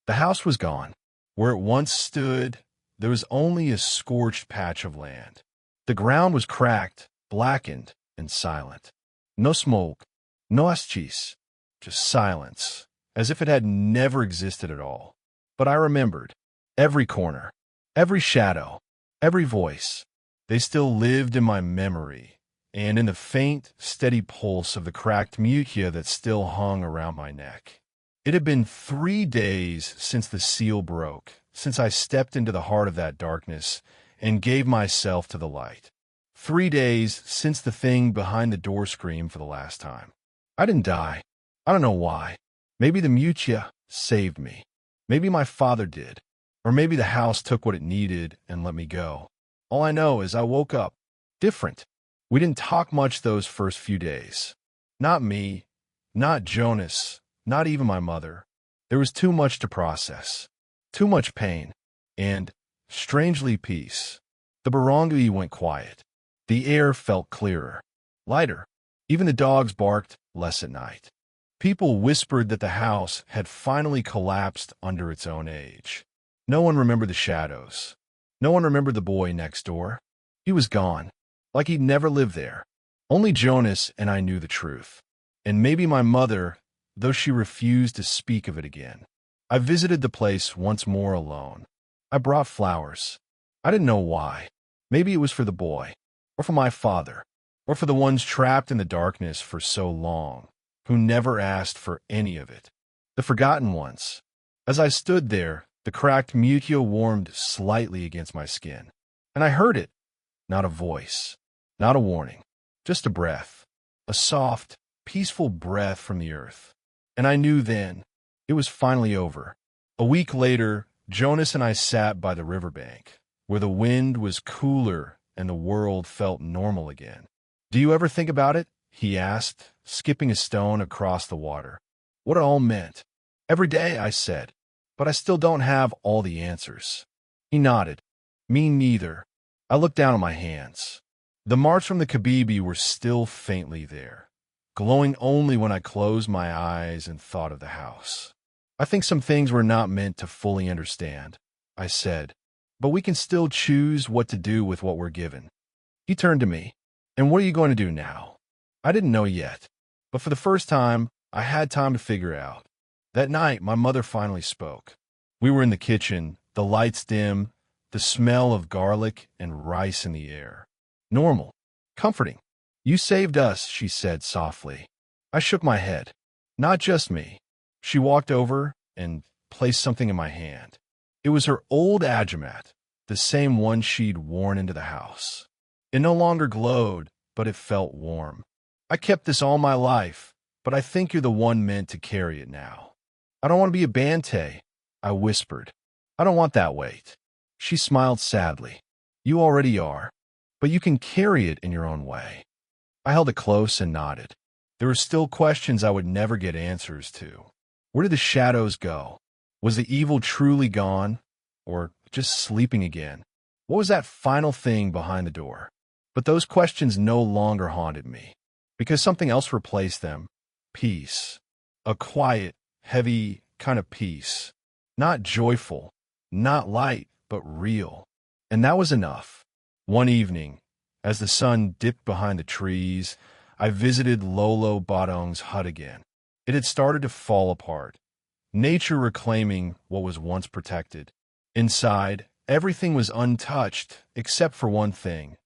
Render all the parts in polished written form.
The house was gone. Where it once stood, there was only a scorched patch of land. The ground was cracked, blackened, and silent. No smoke, no ashes, just silence, as if it had never existed at all. But I remembered. Every corner, every shadow, every voice. They still lived in my memory, and in the faint, steady pulse of the cracked mutia that still hung around my neck. It had been 3 days since the seal broke, since I stepped into the heart of that darkness and gave myself to the light. 3 days since the thing behind the door screamed for the last time. I didn't die. I don't know why. Maybe the mutia saved me. Maybe my father did. Or maybe the house took what it needed and let me go. All I know is I woke up different. We didn't talk much those first few days. Not me, not Jonas, not even my mother. There was too much to process, too much pain, and, strangely, peace. The barangay went quiet. The air felt clearer, lighter. Even the dogs barked less at night. People whispered that the house had finally collapsed under its own age. No one remembered the shadows. No one remembered the boy next door. He was gone, like he'd never lived there. Only Jonas and I knew the truth. And maybe my mother, though she refused to speak of it again. I visited the place once more alone. I brought flowers. I didn't know why. Maybe it was for the boy, or for my father, or for the ones trapped in the darkness for so long, who never asked for any of it. The forgotten ones. As I stood there, the cracked mutia warmed slightly against my skin. And I heard it. Not a voice. Not a warning. Just a breath. A soft, peaceful breath from the earth. And I knew then. It was finally over. A week later, Jonas and I sat by the riverbank, where the wind was cooler and the world felt normal again. "Do you ever think about it?" he asked, skipping a stone across the water. "What it all meant?" "Every day," I said, "but I still don't have all the answers." He nodded. "Me neither." I looked down at my hands. The marks from the Kabibi were still faintly there, glowing only when I closed my eyes and thought of the house. "I think some things we're not meant to fully understand," I said, "but we can still choose what to do with what we're given." He turned to me. "And what are you going to do now?" I didn't know yet, but for the first time, I had time to figure out. That night, my mother finally spoke. We were in the kitchen, the lights dim, the smell of garlic and rice in the air. Normal. Comforting. "You saved us," she said softly. I shook my head. "Not just me." She walked over and placed something in my hand. It was her old agimat, the same one she'd worn into the house. It no longer glowed, but it felt warm. "I kept this all my life, but I think you're the one meant to carry it now." "I don't want to be a Bante," I whispered. "I don't want that weight." She smiled sadly. "You already are, but you can carry it in your own way." I held it close and nodded. There were still questions I would never get answers to. Where did the shadows go? Was the evil truly gone, or just sleeping again? What was that final thing behind the door? But those questions no longer haunted me, because something else replaced them. Peace. A quiet, heavy kind of peace. Not joyful, not light, but real. And that was enough. One evening, as the sun dipped behind the trees, I visited Lolo Badong's hut again. It had started to fall apart, nature reclaiming what was once protected. Inside, everything was untouched except for one thing,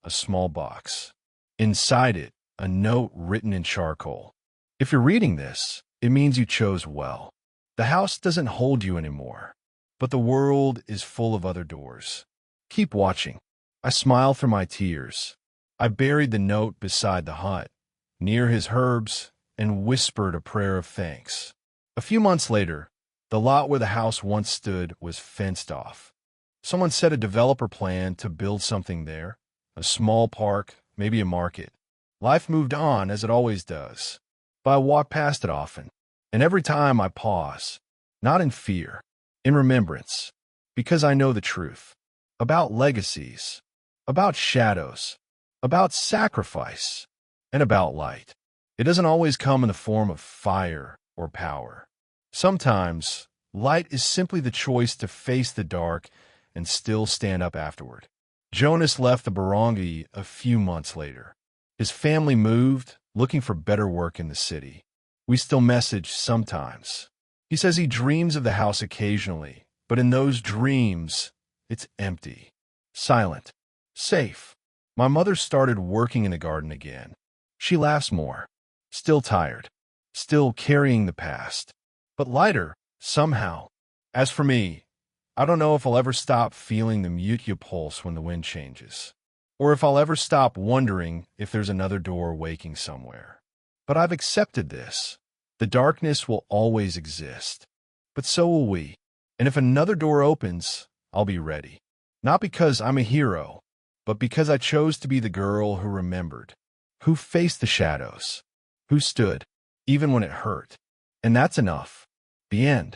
a small box. Inside it, a note written in charcoal. "If you're reading this, it means you chose well. The house doesn't hold you anymore, but the world is full of other doors. Keep watching." I smiled through my tears. I buried the note beside the hut, near his herbs, and whispered a prayer of thanks. A few months later, the lot where the house once stood was fenced off. Someone said a developer planned to build something there, a small park, maybe a market. Life moved on, as it always does, but I walk past it often, and every time I pause, not in fear, in remembrance, because I know the truth about legacies, about shadows, about sacrifice, and about light. It doesn't always come in the form of fire or power. Sometimes Light is simply the choice to face the dark and still stand up afterward. Jonas left the barangay a few months later. His family moved, looking for better work in the city. We still message sometimes. He says he dreams of the house occasionally, but in those dreams, it's empty, silent, safe. My mother started working in the garden again. She laughs more, still tired, still carrying the past, but lighter, somehow. As for me, I don't know if I'll ever stop feeling the mute pulse when the wind changes, or if I'll ever stop wondering if there's another door waking somewhere. But I've accepted this. The darkness will always exist, but so will we. And if another door opens, I'll be ready. Not because I'm a hero, but because I chose to be the girl who remembered, who faced the shadows, who stood, even when it hurt. And that's enough. The end.